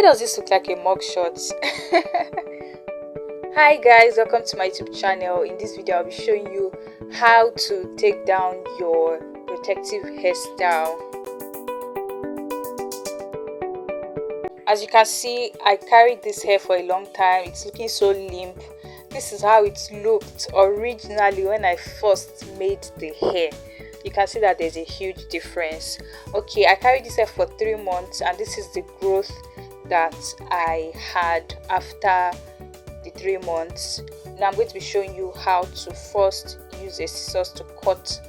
Why does this look like a mugshot? Hi guys, welcome to my YouTube channel. In this video I'll be showing you how to take down your protective hairstyle. As you can see, I carried this hair for a long time. It's looking so limp. This is how it looked originally when I first made the hair. You can see that there's a huge difference. Okay, I carried this hair for 3 months and this is the growth that I had after the 3 months. Now I'm going to be showing you how to first use a scissors to cut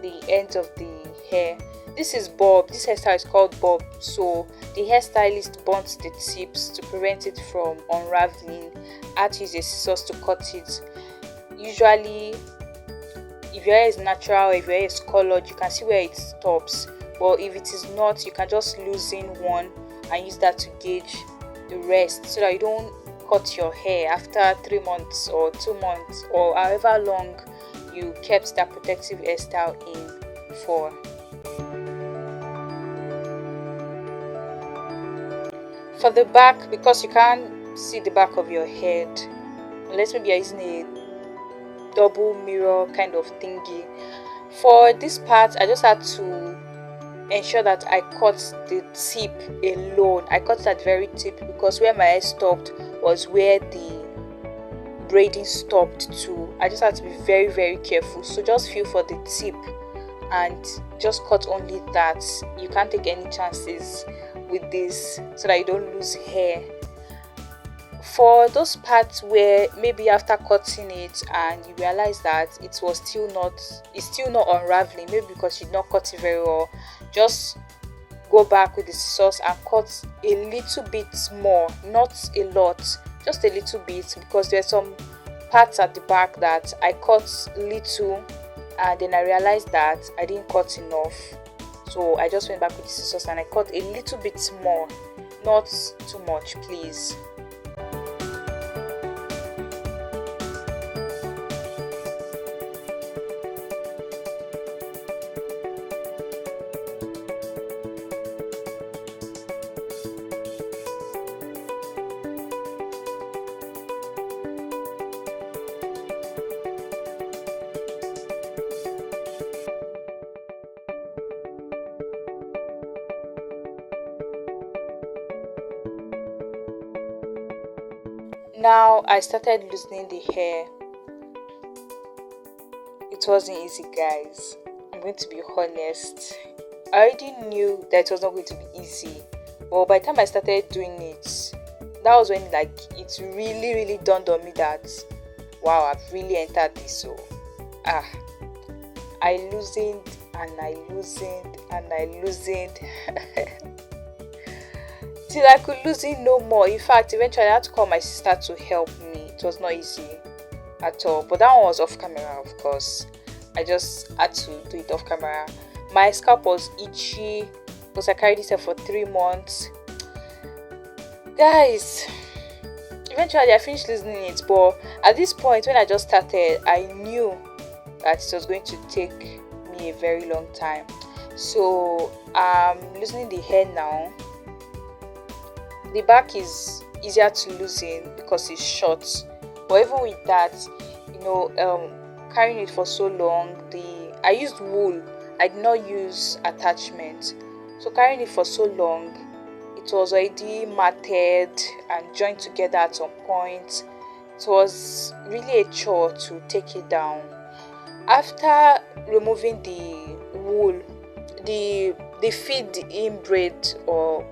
the ends of the hair. This is bob. This hairstyle is called bob, so the hairstylist burns the tips to prevent it from unraveling. I had to use a scissors to cut it. Usually if your hair is natural, if your hair is colored, you can see where it stops, but if it is not, you can just loosen one and use that to gauge the rest, so that you don't cut your hair after 3 months or 2 months or however long you kept that protective hairstyle in for. For the back, because you can't see the back of your head, unless maybe you're using a double mirror kind of thingy, for this part I just had to ensure that I cut the tip alone. I cut that very tip because where my hair stopped was where the braiding stopped too. I just had to be very careful, so just feel for the tip and just cut only that. You can't take any chances with this so that you don't lose hair. For those parts where maybe after cutting it and you realize that it's still not unraveling, maybe because you did not cut it very well, just go back with the scissors and cut a little bit more, not a lot, just a little bit, because there's some parts at the back that I cut little and then I realized that I didn't cut enough, so I just went back with the scissors and I cut a little bit more, not too much please. Now I started loosening the hair. It wasn't easy guys, I'm going to be honest. I already knew that it was not going to be easy, but by the time I started doing it, that was when it really dawned on me that wow, I've really entered this. So I loosened and I loosened and I loosened till I could loosen no more. In fact, eventually I had to call my sister to help me. It was not easy at all, but that one was off camera, of course. I just had to do it off camera. My scalp was itchy because I carried this hair for 3 months. Guys, eventually I finished loosening it, but at this point when I just started, I knew that it was going to take me a very long time. So I'm loosening the hair now. The back is easier to loosen because it's short, but even with that, carrying it for so long, I used wool, I did not use attachment, so carrying it for so long, it was already matted and joined together at some point. It was really a chore to take it down. After removing the wool, the feed-in braid, or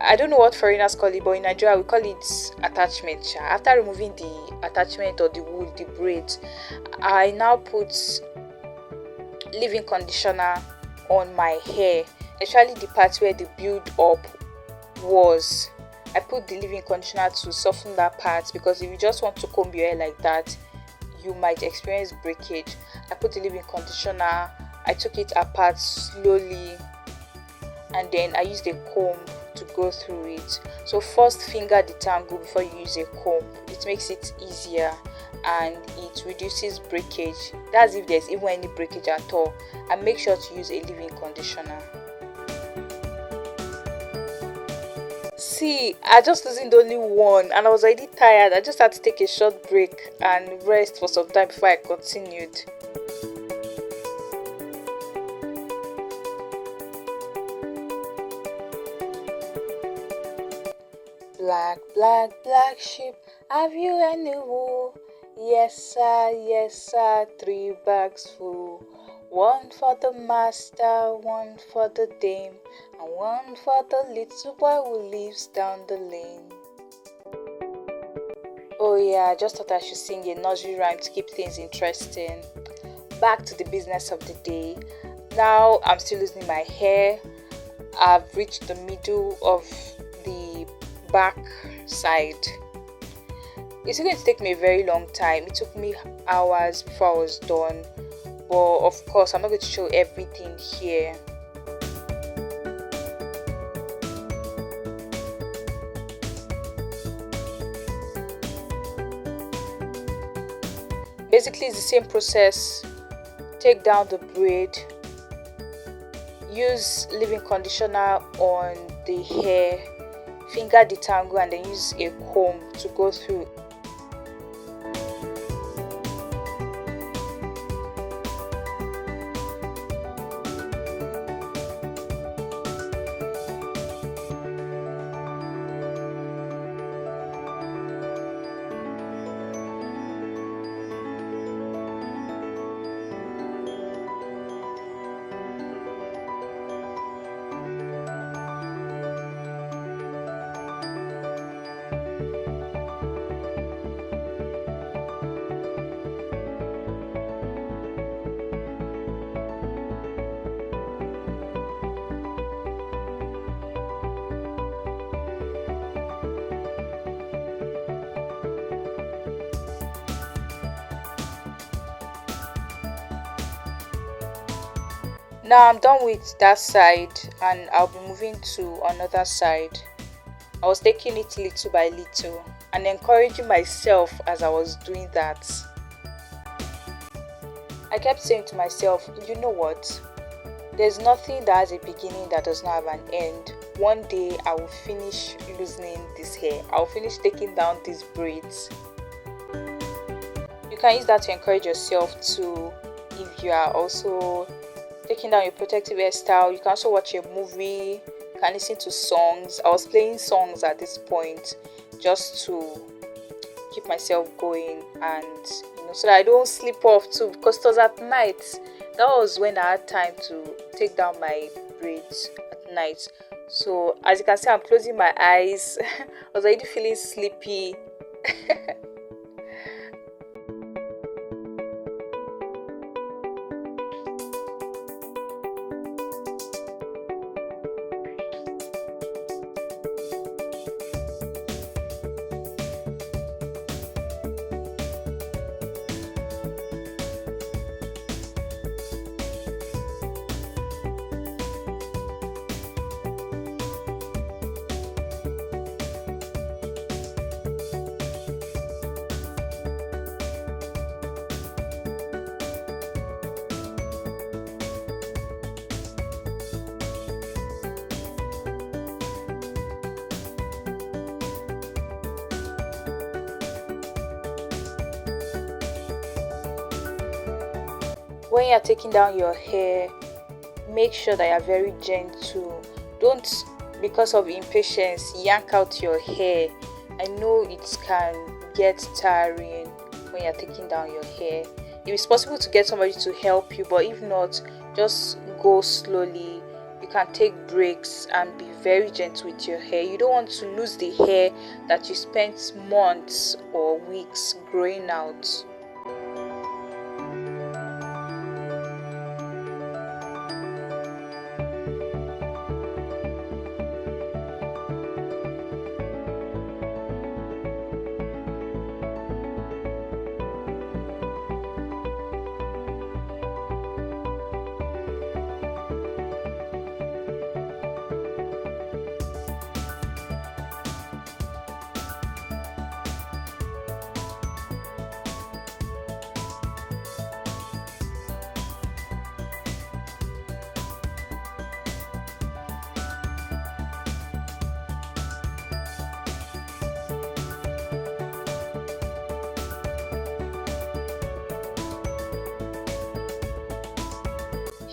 I don't know what foreigners call it, but in Nigeria we call it attachment. After removing the attachment or the wool, the braid, I now put leave-in conditioner on my hair, especially the part where the build up was. I put the leave-in conditioner to soften that part, because if you just want to comb your hair like that, you might experience breakage. I put the leave-in conditioner, I took it apart slowly, and then I used a comb to go through it. So first finger detangle before you use a comb. It makes it easier and it reduces breakage. That's if there's even any breakage at all. And make sure to use a leave-in conditioner. See, I just loosened only one and I was already tired. I just had to take a short break and rest for some time before I continued. Black, black, black sheep, have you any wool? Yes sir, 3 bags full. One for the master, one for the dame, and one for the little boy who lives down the lane. Oh yeah, I just thought I should sing a nursery rhyme to keep things interesting. Back to the business of the day. Now I'm still losing my hair. I've reached the middle of the back side. It's going to take me a very long time. It took me hours before I was done. But of course, I'm not going to show everything here. Basically, it's the same process. Take down the braid, use leave-in conditioner on the hair, finger detangle, and then use a comb to go through. Now I'm done with that side and I'll be moving to another side. I was taking it little by little and encouraging myself as I was doing that. I kept saying to myself, you know what? There's nothing that has a beginning that does not have an end. One day I will finish loosening this hair. I'll finish taking down these braids. You can use that to encourage yourself too if you are also taking down your protective hairstyle. You can also watch a movie, you can listen to songs. I was playing songs at this point just to keep myself going, and so that I don't sleep off too, because it was at night. That was when I had time to take down my braids at night. So as you can see, I'm closing my eyes. I was already feeling sleepy. When you're taking down your hair, make sure that you're very gentle. Don't, because of impatience, yank out your hair. I know it can get tiring when you're taking down your hair. If it's possible to get somebody to help you, but if not, just go slowly. You can take breaks and be very gentle with your hair. You don't want to lose the hair that you spent months or weeks growing out.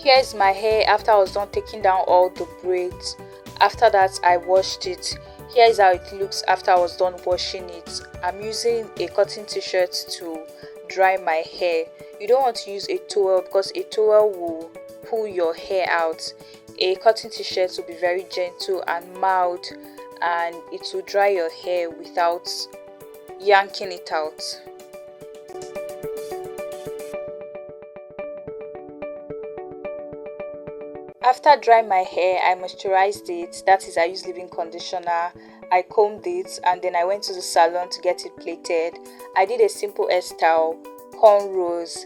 Here's my hair after I was done taking down all the braids. After that, I washed it. Here is how it looks after I was done washing it. I'm using a cotton t-shirt to dry my hair. You don't want to use a towel because a towel will pull your hair out. A cotton t-shirt will be very gentle and mild, and it will dry your hair without yanking it out. After drying my hair, I moisturized it. That is, I used leave-in conditioner. I combed it and then I went to the salon to get it plaited. I did a simple hairstyle, cornrows.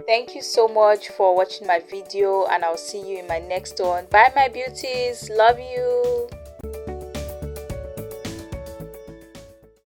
Thank you so much for watching my video, and I'll see you in my next one. Bye my beauties, love you.